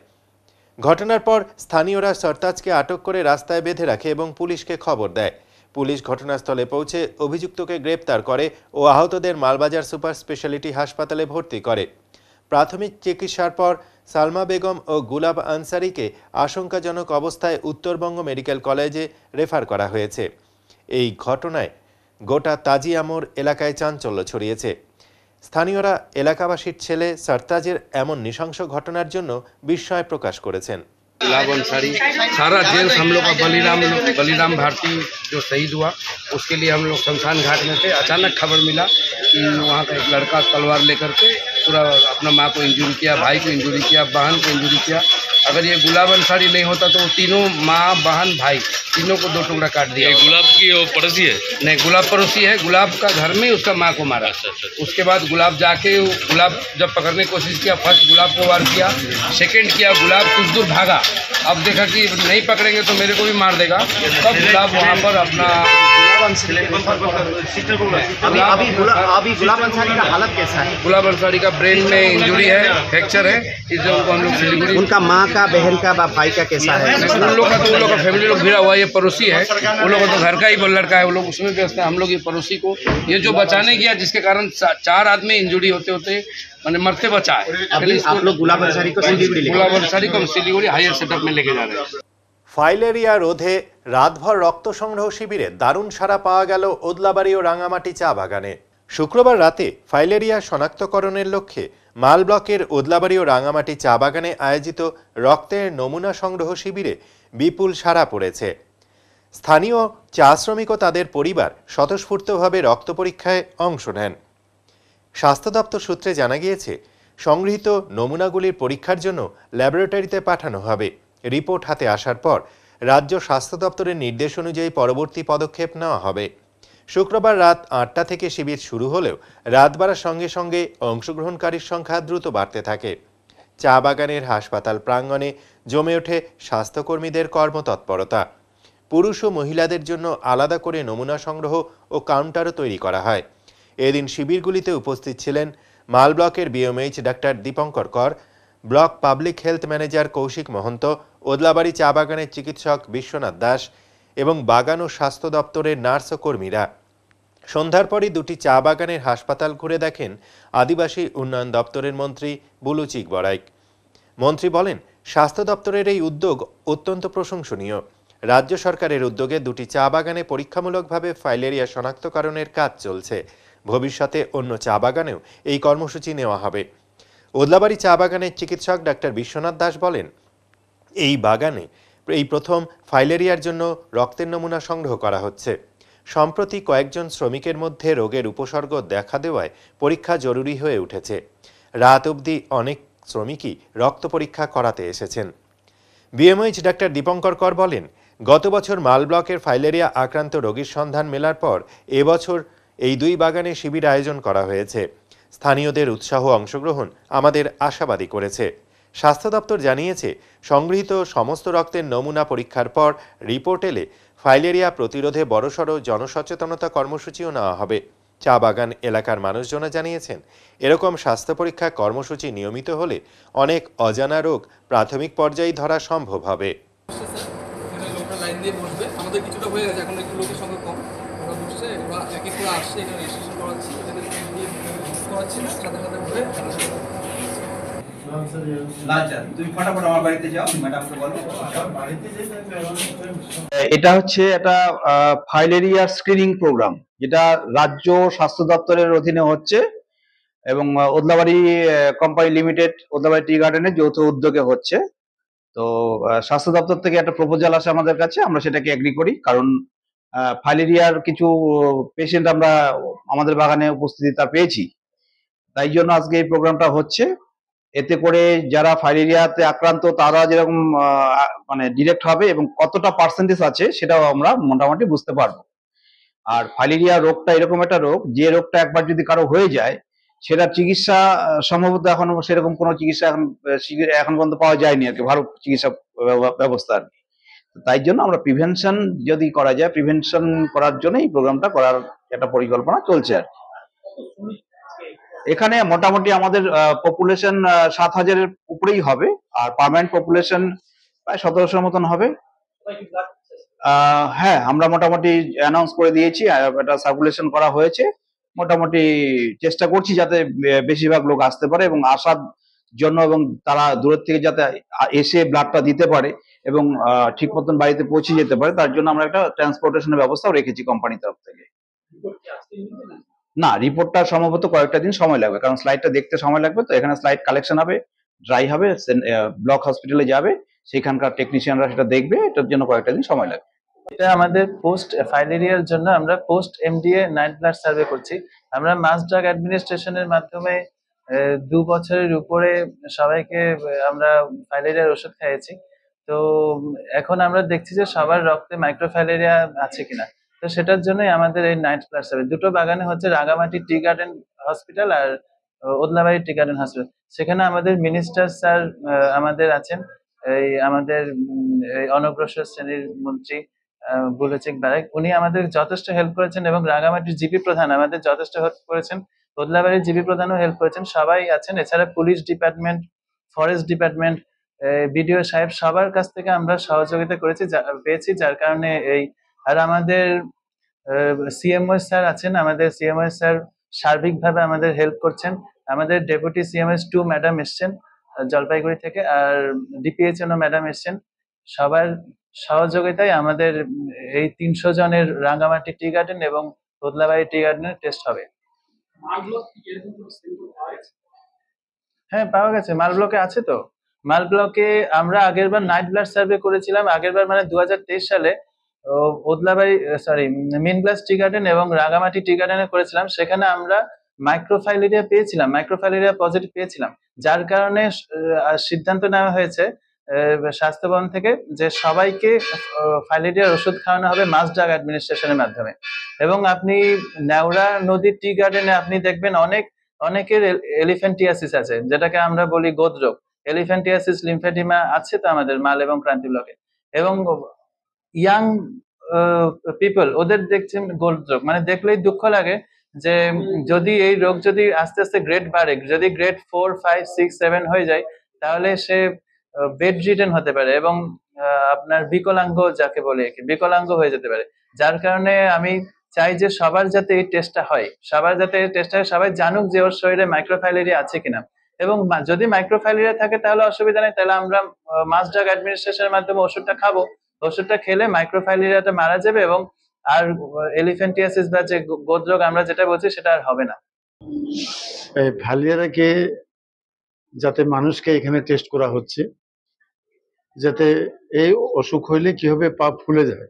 ঘটনার পর স্থানীয়রা সরতাজকে আটক করে রাস্তায় বেঁধে রাখে এবং পুলিশকে খবর দেয়। পুলিশ ঘটনাস্থলে পৌঁছে অভিযুক্তকে গ্রেপ্তার করে ও আহতদের মালবাজার সুপার স্পেশালিটি হাসপাতালে ভর্তি করে। প্রাথমিক চিকিৎসার পর সালমা বেগম ও গুলাব আনসারিকে আশঙ্কাজনক অবস্থায় উত্তরবঙ্গ মেডিকেল কলেজে রেফার করা হয়েছে। এই ঘটনায় গোটা তাজিয়া মোড় এলাকায় চাঞ্চল্য ছড়িয়েছে। স্থানীয়রা এলাকাবাসীর ছেলে সরতাজের এমন নৃশংস ঘটনার জন্য বিস্ময় প্রকাশ করেছেন। गुलाब अंसारी, सारा जेंट्स हम लोग का बलिराम भारती जो शहीद हुआ उसके लिए हम लोग शमशान घाट में थे। अचानक खबर मिला कि वहाँ का एक लड़का तलवार लेकर के पूरा अपना माँ को इंजरी किया, भाई को इंजरी किया, बहन को इंजरी किया। अगर ये गुलाब अंसारी नहीं होता तो वो तीनों माँ बहन भाई तीनों को 2 टुकड़ा काट दिया। गुलाब की वो पड़ोसी है? नहीं, गुलाब पड़ोसी है। गुलाब का घर में उसका माँ को मारा। उसके बाद गुलाब जाके गुलाब जब पकड़ने की कोशिश किया, फर्स्ट गुलाब को वार किया, सेकंड किया, गुलाब कुछ दूर भागा। अब देखा कि नहीं पकड़ेंगे तो मेरे को भी मार देगा, तब गुलाब वहाँ पर अपना अभी गुलाब अंसारी का हालत कैसा है? गुलाब अंसारी का ब्रेन में इंजरी है, फ्रैक्चर है, इसलिए उनको हम लोग सिलीगुड़ी। उनका माँ का, बहन का, भाई का कैसा है? उन लोग का फैमिली लोग भिड़ा हुआ, ये पड़ोसी है, वो लोग तो घर का ही लड़का है, वो लोग उसमें व्यस्त है। हम लोग ये पड़ोसी को ये जो बचाने गया जिसके कारण 4 आदमी इंजरी होते होते मैंने मरते बचा है। आप लोग गुलाब अंसारी को सिलीगुड़ी हायर सेटअप में लेके जा रहे हैं। ফাইলেরিয়া রোধে রাতভর রক্ত সংগ্রহ শিবিরে দারুণ সাড়া পাওয়া গেল ওদলাবাড়ি ও রাঙামাটি চা বাগানে। শুক্রবার রাতে ফাইলেরিয়া শনাক্তকরণের লক্ষ্যে মাল ব্লকের ওদলাবাড়ি ও রাঙামাটি চা বাগানে আয়োজিত রক্তের নমুনা সংগ্রহ শিবিরে বিপুল সাড়া পড়েছে। স্থানীয় চা শ্রমিক ও তাদের পরিবার স্বতঃস্ফূর্তভাবে রক্ত পরীক্ষায় অংশ নেন। স্বাস্থ্য দপ্তর সূত্রে জানা গিয়েছে, সংগৃহীত নমুনাগুলির পরীক্ষার জন্য ল্যাবরেটরিতে পাঠানো হবে। রিপোর্ট হাতে আসার পর রাজ্য স্বাস্থ্য দপ্তরের নির্দেশ অনুযায়ী পরবর্তী পদক্ষেপ নেওয়া হবে। শুক্রবার রাত 8টা থেকে শিবির শুরু হলেও রাত বাড়ার সঙ্গে সঙ্গে অংশগ্রহণকারীর সংখ্যা দ্রুত বাড়তে থাকে। চা বাগানের হাসপাতাল প্রাঙ্গণে জমে ওঠে স্বাস্থ্যকর্মীদের কর্মতৎপরতা। পুরুষ ও মহিলাদের জন্য আলাদা করে নমুনা সংগ্রহ ও কাউন্টারও তৈরি করা হয়। এদিন শিবিরগুলিতে উপস্থিত ছিলেন মাল ব্লকের BMH doctor Dipankar Kar, block public health manager Koushik Mahanta, Odlabari চা বাগানের চিকিৎসক বিশ্বনাথ দাস এবং বাগান ও স্বাস্থ্য দপ্তরের নার্স ও কর্মীরা। সন্ধ্যার পরই 2টি চা বাগানের হাসপাতাল ঘুরে দেখেন আদিবাসী উন্নয়ন দপ্তরের মন্ত্রী বুলুচিক বড়াইক। মন্ত্রী বলেন, স্বাস্থ্য দপ্তরের এই উদ্যোগ অত্যন্ত প্রশংসনীয়। রাজ্য সরকারের উদ্যোগে 2টি চা বাগানে পরীক্ষামূলকভাবে ফাইলেরিয়া শনাক্তকরণের কাজ চলছে। ভবিষ্যতে অন্য চা বাগানেও এই কর্মসূচি নেওয়া হবে। ওদলাবাড়ি চা বাগানের চিকিৎসক ডাক্তার বিশ্বনাথ দাস বলেন, এই বাগানে এই প্রথম ফাইলেরিয়ার জন্য রক্তের নমুনা সংগ্রহ করা হচ্ছে। সম্প্রতি কয়েকজন শ্রমিকের মধ্যে রোগের উপসর্গ দেখা দেওয়ায় পরীক্ষা জরুরি হয়ে উঠেছে। রাত অবধি অনেক শ্রমিকই রক্ত পরীক্ষা করাতে এসেছেন। বিএমএইচ ডাক্তার দীপঙ্কর কর বলেন, গত বছর মাল ব্লকের ফাইলেরিয়া আক্রান্ত রোগীর সন্ধান মেলার পর এবছর এই 2 বাগানে শিবির আয়োজন করা হয়েছে। স্থানীয়দের উৎসাহ অংশগ্রহণ আমাদের আশাবাদী করেছে। স্বাস্থ্য দপ্তর জানিয়েছে, সংগৃহীত সমস্ত রক্তের নমুনা পরীক্ষার পর রিপোর্ট এলে ফাইলেরিয়া প্রতিরোধে বড়সড় জনসচেতনতা কর্মসূচিও নেওয়া হবে। চা বাগান এলাকার মানুষজনও জানিয়েছেন, এরকম স্বাস্থ্য পরীক্ষা কর্মসূচি নিয়মিত হলে অনেক অজানা রোগ প্রাথমিক পর্যায়ে ধরা সম্ভব হবে। এটা হচ্ছে একটা ফাইলেরিয়া স্ক্রিনিং প্রোগ্রাম, যেটা রাজ্য স্বাস্থ্য দপ্তরের অধীনে হচ্ছে এবং ওদলাবাড়ি কোম্পানি লিমিটেড, ওদলাবাড়ি টি গার্ডেনের যৌথ উদ্যোগে হচ্ছে। তো স্বাস্থ্য দপ্তর থেকে একটা প্রপোজাল আসে আমাদের কাছে, আমরা সেটাকে এগ্রি করি, কারণ ফাইলেরিয়ার কিছু পেশেন্ট আমরা আমাদের বাগানে উপস্থিতিটা পেয়েছি। তাই জন্য আজকে এই প্রোগ্রামটা হচ্ছে। এতে করে যারা ফাইলেরিয়াতে আক্রান্ত তারা যেরকম মানে ডিরেক্ট হবে এবং কতটা পার্সেন্টেজ আছে সেটাও আমরা মোটামুটি বুঝতে পারবো। আর ফাইলেরিয়া রোগটা এরকম একটা রোগ, যে রোগটা একবার যদি কারো হয়ে যায় সেটা চিকিৎসা সম্ভবত এখনো সেরকম কোনো চিকিৎসা এখন পর্যন্ত পাওয়া যায়নি আর কি, ভালো চিকিৎসা ব্যবস্থা আর কি। তাই জন্য আমরা প্রিভেনশন যদি করা যায়, প্রিভেনশন করার জন্য এই প্রোগ্রামটা করার একটা পরিকল্পনা চলছে আর কি। এখানে মোটামুটি আমাদের পপুলেশন 7000-এর উপরেই হবে, আর পার্মানেন্ট পপুলেশন প্রায় 1700 মতন হবে। হ্যাঁ, আমরা মোটামুটি অ্যানাউন্স করে দিয়েছি, এটা সার্কুলেশন করা হয়েছে। মোটামুটি চেষ্টা করছি যাতে বেশিরভাগ লোক আসতে পারে এবং আসার জন্য, এবং তারা দূরের থেকে যাতে এসে ব্লাডটা দিতে পারে এবং ঠিক মতন বাড়িতে পৌঁছে যেতে পারে, তার জন্য আমরা একটা ট্রান্সপোর্টেশনের ব্যবস্থাও রেখেছি কোম্পানির তরফ থেকে। না, রিপোর্টটা সম্ভবত কয়েকটা দিন সময় লাগবে, কারণ স্লাইডটা দেখতে সময় লাগবে। তো এখানে স্লাইড কালেকশন হবে, ড্রাই হবে, ব্লক হসপিটালে যাবে, সেখানকার টেকনিশিয়ানরা সেটা দেখবে, এটার জন্য কয়েকটা দিন সময় লাগবে। এটা আমাদের পোস্ট ফাইলেরিয়ার জন্য আমরা post MDA night blood survey করছি। আমরা মাস ড্রাগ অ্যাডমিনিস্ট্রেশনের মাধ্যমে 2 বছরের উপরে সবাইকে আমরা ফাইলেরিয়ার ওষুধ খাইয়েছি। তো এখন আমরা দেখছি যে সবার রক্তে মাইক্রোফাইলেরিয়া আছে কিনা, তো সেটার জন্যই আমাদের এই নাইট ব্লাড সার্ভে। দুটো বাগানে হচ্ছে, রাঙামাটি টি গার্ডেন হসপিটাল আর ওদলাবাড়ি টি গার্ডেন হসপিটাল। সেখানে আমাদের মিনিস্টার স্যার আমাদের আছেন, এই আমাদের এই অনগ্রসর শ্রেণীর মন্ত্রী বুলেচিক বারেক, উনি আমাদের যথেষ্ট হেল্প করেছেন, এবং রাঙামাটির জিপি প্রধান আমাদের যথেষ্ট হেল্প করেছেন, ওদলাবাড়ির জিপি প্রধানও হেল্প করেছেন, সবাই আছেন। এছাড়া police department, forest department, BDO সাহেব, সবার কাছ থেকে আমরা সহযোগিতা পেয়েছি, যার কারণে এই। আর আমাদের সিএমও স্যার আছেন, আমাদের সিএমও স্যার সার্বিকভাবে আমাদের হেল্প করছেন। আমাদের ডেপুটি সিএমএস 2 ম্যাডাম এসছেন জলপাইগুড়ি থেকে, আর ডিপিএইচএনও ম্যাডাম এসছেন। সবার সহযোগিতায় আমাদের এই 300 জনের রাঙ্গামাটি টি গার্ডেন এবং ওদলাবাড়ি টি গার্ডেনের টেস্ট হবে। হ্যাঁ, পাওয়া গেছে, মাল ব্লকে আছে। তো মাল ব্লকে আমরা আগেরবার নাইট ব্লাড সার্ভে করেছিলাম, আগেরবার মানে 2023 সালে ওদলাবাড়ি মিনগ্লাস টি গার্ডেন এবং রাঙ্গামাটি টি গার্ডেনে করেছিলাম। সেখানে আমরা মাইক্রোফাইলেরিয়া পেয়েছিলাম, মাইক্রোফাইলেরিয়া পজিটিভ পেয়েছিলাম, যার কারণে সিদ্ধান্ত নেওয়া হয়েছে স্বাস্থ্য ভবন থেকে যে সবাইকে ফাইলেরিয়ার ওষুধ খাওয়ানো হবে মাস ড্রাগ অ্যাডমিনিস্ট্রেশনের মাধ্যমে। এবং আপনি নেওড়া নদীর টি গার্ডেনে আপনি দেখবেন অনেকের এলিফ্যান্টিয়াসিস আছে, যেটাকে আমরা বলি গোদরোগ। এলিফ্যান্টিয়াসিস লিমফেডিমা আছে তো আমাদের মাল এবং ক্রান্তি ব্লকে। এবং ইয়াং পিপল, ওদের দেখছেন গোদরোগ, মানে দেখলেই দুঃখ লাগে যে যদি এই রোগ যদি আস্তে আস্তে গ্রেড বাড়ে, যদি গ্রেড 4, 5, 6, 7 হয়ে যায়, তাহলে সে বেড রিটেন হতে পারে এবং আপনার বিকলাঙ্গ, যাকে বলে বিকলাঙ্গ হয়ে যেতে পারে। যার কারণে আমি চাই যে সবার যাতে এই টেস্টটা হয়, সবাই জানুক যে ওর শরীরে মাইক্রোফাইলেরিয়া আছে কিনা। এবং যদি মাইক্রোফাইলেরিয়া থাকে তাহলে অসুবিধা নেই, তাহলে আমরা মাস ড্রাগ অ্যাডমিনিস্ট্রেশনের মাধ্যমে ওষুধটা খাবো, ওষুধটা খেলে মাইক্রোফাইলেরিয়াটা মারা যাবে এবং আর এলিফ্যান্টিয়াসিস বা যে গোদরোগ আমরা যেটা বলছি সেটা আর হবে না। এই ফাইলেরিয়াকে যাতে মানুষকে এখানে টেস্ট করা হচ্ছে, যাতে এই অসুখ হইলে কি হবে, পা ফুলে যায়,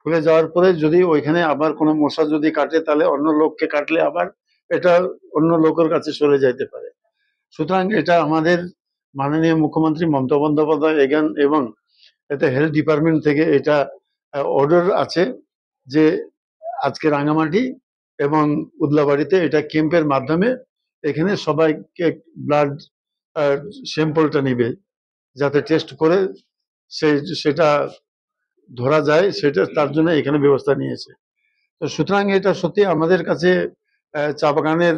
ফুলে যাওয়ার পরে যদি ওইখানে আবার কোনো মশা যদি কাটে, তাহলে অন্য লোককে কাটলে আবার এটা অন্য লোকের কাছে সরে যাইতে পারে। সুতরাং এটা আমাদের মাননীয় মুখ্যমন্ত্রী মমতা বন্দ্যোপাধ্যায় এবং এতে হেলথ ডিপার্টমেন্ট থেকে এটা অর্ডার আছে যে আজকে রাঙামাটি এবং উদলাবাড়িতে এটা ক্যাম্পের মাধ্যমে এখানে সবাইকে ব্লাড স্যাম্পলটা নিবে, যাতে টেস্ট করে সেটা ধরা যায়, সেটা তার জন্য এখানে ব্যবস্থা নিয়েছে। তো সুতরাং এটা সত্যি আমাদের কাছে চা বাগানের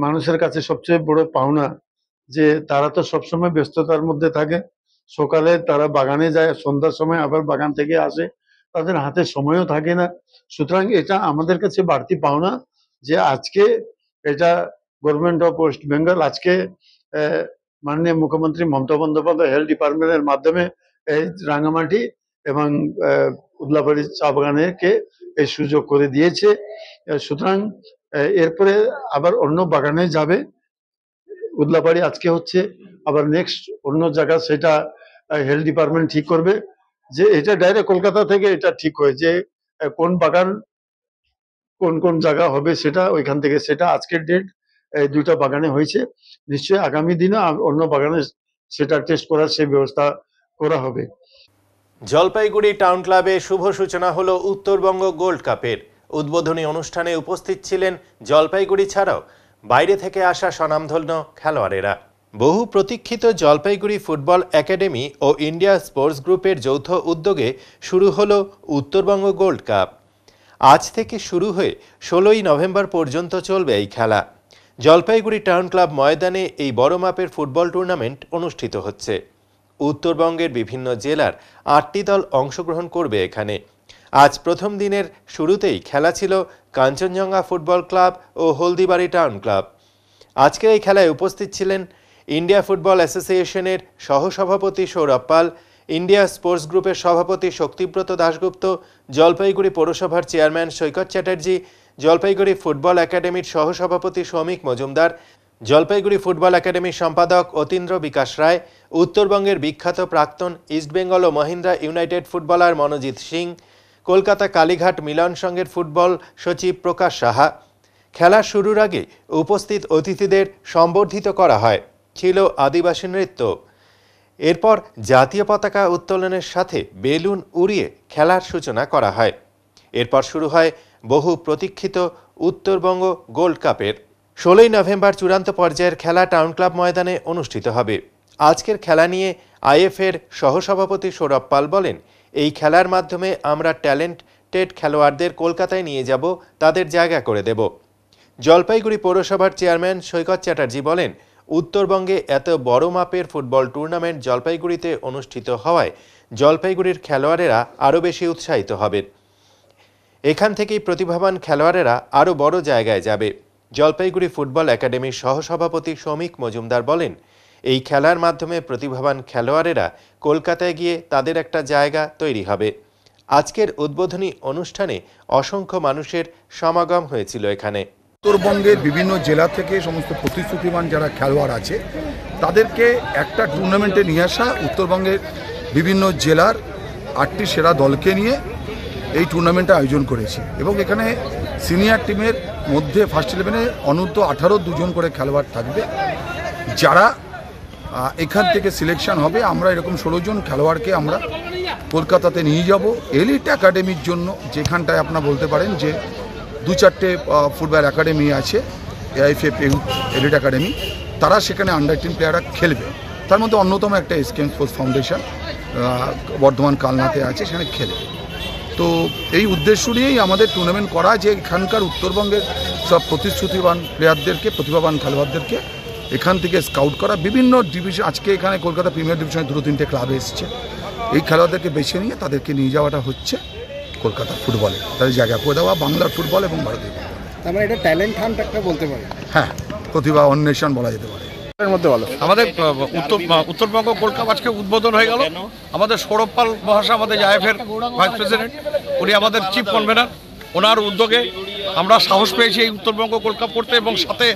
মানুষের কাছে সবচেয়ে বড় পাওনা, যে তারা তো সবসময় ব্যস্ততার মধ্যে থাকে, সকালে তারা বাগানে যায়, সন্ধ্যার সময় আবার বাগান থেকে আসে, তাদের হাতে সময়ও থাকে না। সুতরাং এটা আমাদের কাছে বাড়তি পাওনা যে আজকে এটা গভর্নমেন্ট অফ ওয়েস্ট বেঙ্গল, আজকে মাননীয় মুখ্যমন্ত্রী মমতা বন্দ্যোপাধ্যায় হেলথ ডিপার্টমেন্টের মাধ্যমে এই রাঙামাটি এবং উদলাবাড়ি চা বাগানেকে এই সুযোগ করে দিয়েছে। সুতরাং এরপরে আবার অন্য বাগানে যাবে, উদলাবাড়ি আজকে হচ্ছে, আবার নেক্সট অন্য জায়গা সেটা হেলথ ডিপার্টমেন্ট ঠিক করবে, যে এটা ডাইরেক্ট কলকাতা থেকে এটা ঠিক হয় যে কোন বাগান কোন জায়গা হবে, সেটা ওইখান থেকে, সেটা আজকের ডেট এই 2টা বাগানে হয়েছে। নিশ্চয়ই আগামী দিনে অন্য বাগানে সেটা টেস্ট করার সেই ব্যবস্থা করা হবে। জলপাইগুড়ি টাউন ক্লাবে শুভ সূচনা হলো উত্তরবঙ্গ গোল্ড কাপের। উদ্বোধনী অনুষ্ঠানে উপস্থিত ছিলেন জলপাইগুড়ি ছাড়াও বাইরে থেকে আসা স্বনামধন্য খেলোয়াড়েরা। বহু প্রতীক্ষিত জলপাইগুড়ি ফুটবল একাডেমি ও ইন্ডিয়া স্পোর্টস গ্রুপের যৌথ উদ্যোগে শুরু হলো উত্তরবঙ্গ গোল্ড কাপ। আজ থেকে শুরু হয়ে 16ই নভেম্বর পর্যন্ত চলবে এই খেলা। জলপাইগুড়ি টাউন ক্লাব ময়দানে এই বড় মাপের ফুটবল টুর্নামেন্ট অনুষ্ঠিত হচ্ছে। উত্তরবঙ্গের বিভিন্ন জেলার 8টি দল অংশগ্রহণ করবে এখানে। আজ প্রথম দিনের শুরুতেই খেলা ছিল কাঞ্চনজঙ্ঘা ফুটবল ক্লাব ও হলদিবাড়ি টাউন ক্লাব। আজকের এই খেলায় উপস্থিত ছিলেন ইন্ডিয়া ফুটবল অ্যাসোসিয়েশনের সহসভাপতি সৌরভ পাল, ইন্ডিয়া স্পোর্টস গ্রুপের সভাপতি শক্তিব্রত দাশগুপ্ত, জলপাইগুড়ি পৌরসভার চেয়ারম্যান সৈকত চ্যাটার্জি, জলপাইগুড়ি ফুটবল একাডেমির সহসভাপতি শ্রমিক মজুমদার, জলপাইগুড়ি ফুটবল একাডেমির সম্পাদক অতীন্দ্র বিকাশ রায়, উত্তরবঙ্গের বিখ্যাত প্রাক্তন ইস্টবেঙ্গল ও মহিন্দ্রা ইউনাইটেড ফুটবলার মনোজিৎ সিং, কলকাতা কালীঘাট মিলন সংঘের ফুটবল সচিব প্রকাশ সাহা। খেলা শুরুর আগে উপস্থিত অতিথিদের সম্বর্ধিত করা হয়। ছিল আদিবাসী নৃত্য। এরপর জাতীয় পতাকা উত্তোলনের সাথে বেলুন উড়িয়ে খেলার সূচনা করা হয়। এরপর শুরু হয় বহু প্রতীক্ষিত উত্তরবঙ্গ গোল্ড কাপের। 16 নভেম্বর চূড়ান্ত পর্যায়ের খেলা টাউন ক্লাব ময়দানে অনুষ্ঠিত হবে। আজকের খেলা নিয়ে আইএফের সহসভাপতি সৌরভ পাল বলেন, এই খেলার মাধ্যমে আমরা ট্যালেন্টেড খেলোয়াড়দের কলকাতায় নিয়ে যাব, তাদের জায়গা করে দেব। জলপাইগুড়ি পৌরসভার চেয়ারম্যান সৈকত চ্যাটার্জি বলেন, উত্তরবঙ্গে এত বড় মাপের ফুটবল টুর্নামেন্ট জলপাইগুড়িতে অনুষ্ঠিত হওয়ায় জলপাইগুড়ির খেলোয়াড়েরা আরও বেশি উৎসাহিত হবেন। এখান থেকেই প্রতিভাবান খেলোয়াড়েরা আরও বড় জায়গায় যাবে। জলপাইগুড়ি ফুটবল একাডেমির সহসভাপতি শ্রমিক মজুমদার বলেন, এই খেলার মাধ্যমে প্রতিভাবান খেলোয়াড়েরা কলকাতায় গিয়ে তাদের একটা জায়গা তৈরি হবে। আজকের উদ্বোধনী অনুষ্ঠানে অসংখ্য মানুষের সমাগম হয়েছিল। এখানে উত্তরবঙ্গের বিভিন্ন জেলা থেকে সমস্ত প্রতিশ্রুতিমান যারা খেলোয়াড় আছে তাদেরকে একটা টুর্নামেন্টে নিয়ে আসা, উত্তরবঙ্গের বিভিন্ন জেলার 8টি সেরা দলকে নিয়ে এই টুর্নামেন্টটা আয়োজন করেছি এবং এখানে সিনিয়র টিমের মধ্যে ফার্স্ট 11-এ অনূর্ধ্ব 18 দুজন করে খেলোয়াড় থাকবে, যারা এখান থেকে সিলেকশন হবে। আমরা এরকম 16 জন খেলোয়াড়কে আমরা কলকাতাতে নিয়ে যাব এলিট একাডেমির জন্য, যেখানটায় আপনারা বলতে পারেন যে 2-4টে ফুটবল একাডেমি আছে, এআইএফএফ এলিট একাডেমি, তারা সেখানে আন্ডার-18 প্লেয়াররা খেলবে। তার মধ্যে অন্যতম একটা এসকেএম স্পোর্টস ফাউন্ডেশন বর্ধমান কালনাতে আছে, সেখানে খেলবে। তো এই উদ্দেশ্য নিয়েই আমাদের টুর্নামেন্ট করা, যে এখানকার উত্তরবঙ্গের সব প্রতিশ্রুতিবান প্লেয়ারদেরকে, প্রতিভাবান খেলোয়াড়দেরকে এখান থেকে স্কাউট করা। বিভিন্ন ডিভিশন, আজকে এখানে কলকাতা প্রিমিয়ার ডিভিশনে 2-3টে ক্লাব এসছে, এই খেলোয়াড়দেরকে বেছে নিয়ে তাদেরকে নিয়ে যাওয়াটা হচ্ছে কলকাতা ফুটবলে, তাদের জায়গা করে দেওয়া বাংলার ফুটবল এবং ভারতীয় ফুটবল। তার মানে এটা ট্যালেন্ট হান্ট একটা বলতে পারে। হ্যাঁ, প্রতিভা অন্বেষণ বলা যেতে পারে। আমাদের উত্তরবঙ্গ গোল্ড কাপ আজকে উদ্বোধন হয়ে গেল। আমাদের সৌরভ পাল মহাশয়, আমাদের আইএফের ভাইস প্রেসিডেন্ট, উনি আমাদের চিফ কনভেনার। ওনার উদ্যোগে আমরা সাহস পেয়েছি এই উত্তরবঙ্গ গোল্ড কাপ করতে, এবং সাথে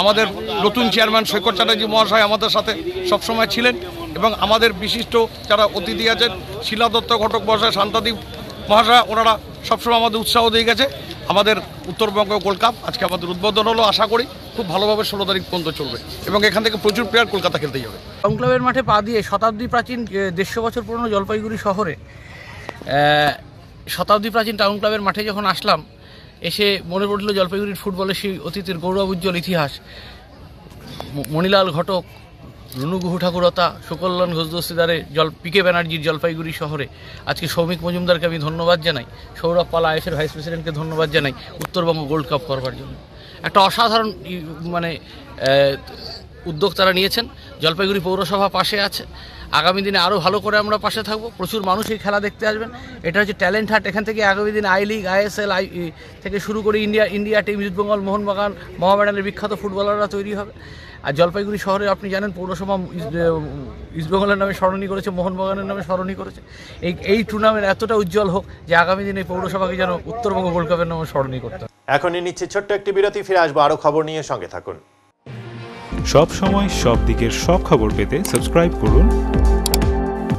আমাদের নতুন চেয়ারম্যান সৈকত চ্যাটার্জি মহাশয় আমাদের সাথে সবসময় ছিলেন, এবং আমাদের বিশিষ্ট যারা অতিথি আছেন, শিলা দত্ত ঘটক মহাশয়, শান্তাদীপ মহাশয়, ওনারা সবসময় আমাদের উৎসাহ দিয়ে গেছে। আমাদের উত্তরবঙ্গ গোল্ড কাপ আজকে আমাদের উদ্বোধন হলো। আশা করি খুব ভালোভাবে 16 তারিখ পর্যন্ত চলবে এবং এখান থেকে প্রচুর প্লেয়ার কলকাতা খেলতে যাবে। টাউন ক্লাবের মাঠে পা দিয়ে শতাব্দী প্রাচীন 150 বছর পুরনো জলপাইগুড়ি শহরে শতাব্দী প্রাচীন টাউন ক্লাবের মাঠে যখন আসলাম, এসে মনে পড়ল জলপাইগুড়ির ফুটবলের সেই অতীতের গৌরব উজ্জ্বল ইতিহাস। মণিলাল ঘটক, রুনু গুহু ঠাকুরতা, সুকল্যাণ ঘোষ দস্তিদারের পিকে ব্যানার্জির জলপাইগুড়ি শহরে আজকে শ্রমিক মজুমদারকে আমি ধন্যবাদ জানাই, সৌরভ পাল আইএফের ভাইস প্রেসিডেন্টকে ধন্যবাদ জানাই উত্তরবঙ্গ গোল্ড কাপ করবার জন্য। একটা অসাধারণ উদ্যোগ তারা নিয়েছেন। জলপাইগুড়ি পৌরসভা পাশে আছে, আগামী দিনে আরও ভালো করে আমরা পাশে থাকবো। প্রচুর মানুষ এই খেলা দেখতে আসবেন। এটা হচ্ছে ট্যালেন্ট হাট। এখান থেকে আগামী দিনে আই লিগ, আইএসএল থেকে শুরু করে ইন্ডিয়া টিম, ইস্টবেঙ্গল, মোহনবাগান, মোহামেডানের বিখ্যাত ফুটবলাররা তৈরি হবে। আর জলপাইগুড়ি শহরে আপনি জানেন পৌরসভা ইস্টবেঙ্গলের নামে স্মরণী করেছে, মোহনবাগানের নামে স্মরণী করেছে। এই টুর্নামেন্ট এতটা উজ্জ্বল হোক যে আগামী দিনে পৌরসভাকে যেন উত্তরবঙ্গ গোল্ড কাপের নামে স্মরণী করতে হবে। এখনই নিচ্ছে ছোট্ট একটি বিরতি, ফিরে আসবো আরও খবর নিয়ে, সঙ্গে থাকুন। সব সময় সব দিকের সব খবর পেতে সাবস্ক্রাইব করুন,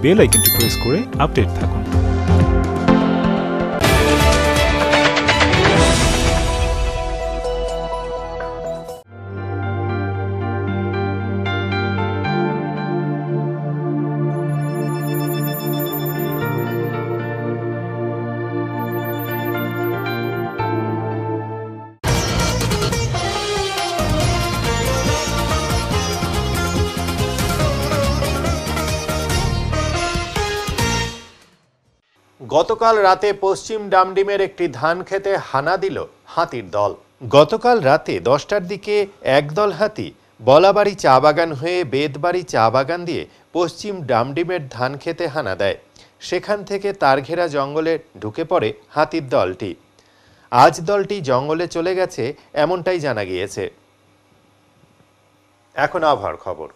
বেল আইকনটি প্রেস করে আপডেট থাকুন। গতকাল রাতে পশ্চিম ডামডিমের একটি ধান খেতে হানা দিল হাতির দল। গতকাল রাতে 10টার দিকে একদল হাতি বলাবাড়ি চা বাগান হয়ে বেদবাড়ি চা বাগান দিয়ে পশ্চিম ডামডিমের ধান খেতে হানা দেয়। সেখান থেকে তারঘেরা জঙ্গলে ঢুকে পড়ে হাতির দলটি। আজ দলটি জঙ্গলে চলে গেছে এমনটাই জানা গিয়েছে। এখন আবহাওয়ার খবর।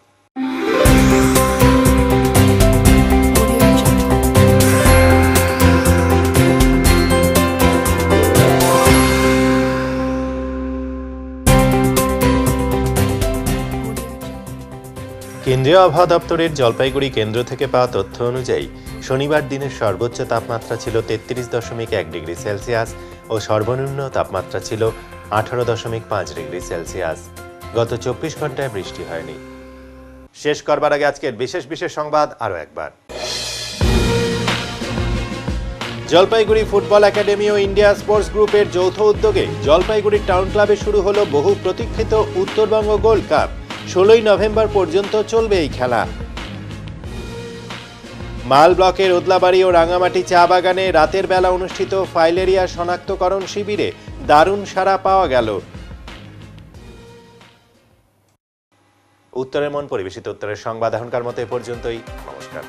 কেন্দ্রীয় আবহাওয়া দপ্তরের জলপাইগুড়ি কেন্দ্র থেকে পাওয়া তথ্য অনুযায়ী শনিবার দিনের সর্বোচ্চ তাপমাত্রা ছিল 33.1 ডিগ্রি সেলসিয়াস ও সর্বনিম্ন তাপমাত্রা ছিল 18.5 ডিগ্রি সেলসিয়াস। গত 24 ঘন্টায় বৃষ্টি হয়নি। শেষ করবার আগে আজকের বিশেষ সংবাদ আরও একবার। জলপাইগুড়ি ফুটবল একাডেমি ও ইন্ডিয়া স্পোর্টস গ্রুপের যৌথ উদ্যোগে জলপাইগুড়ি টাউন ক্লাবে শুরু হলো বহু প্রতীক্ষিত উত্তরবঙ্গ গোল্ড কাপ। 16ই নভেম্বর পর্যন্ত চলবে এই খেলা। মাল ব্লকের ওদলাবাড়ি ও রাঙামাটি চা বাগানে রাতের বেলা অনুষ্ঠিত ফাইলেরিয়া শনাক্তকরণ শিবিরে দারুণ সাড়া পাওয়া গেল। উত্তরের মন পরিবেশিত উত্তরের সংবাদ এখনকার মতো এ পর্যন্তই। নমস্কার।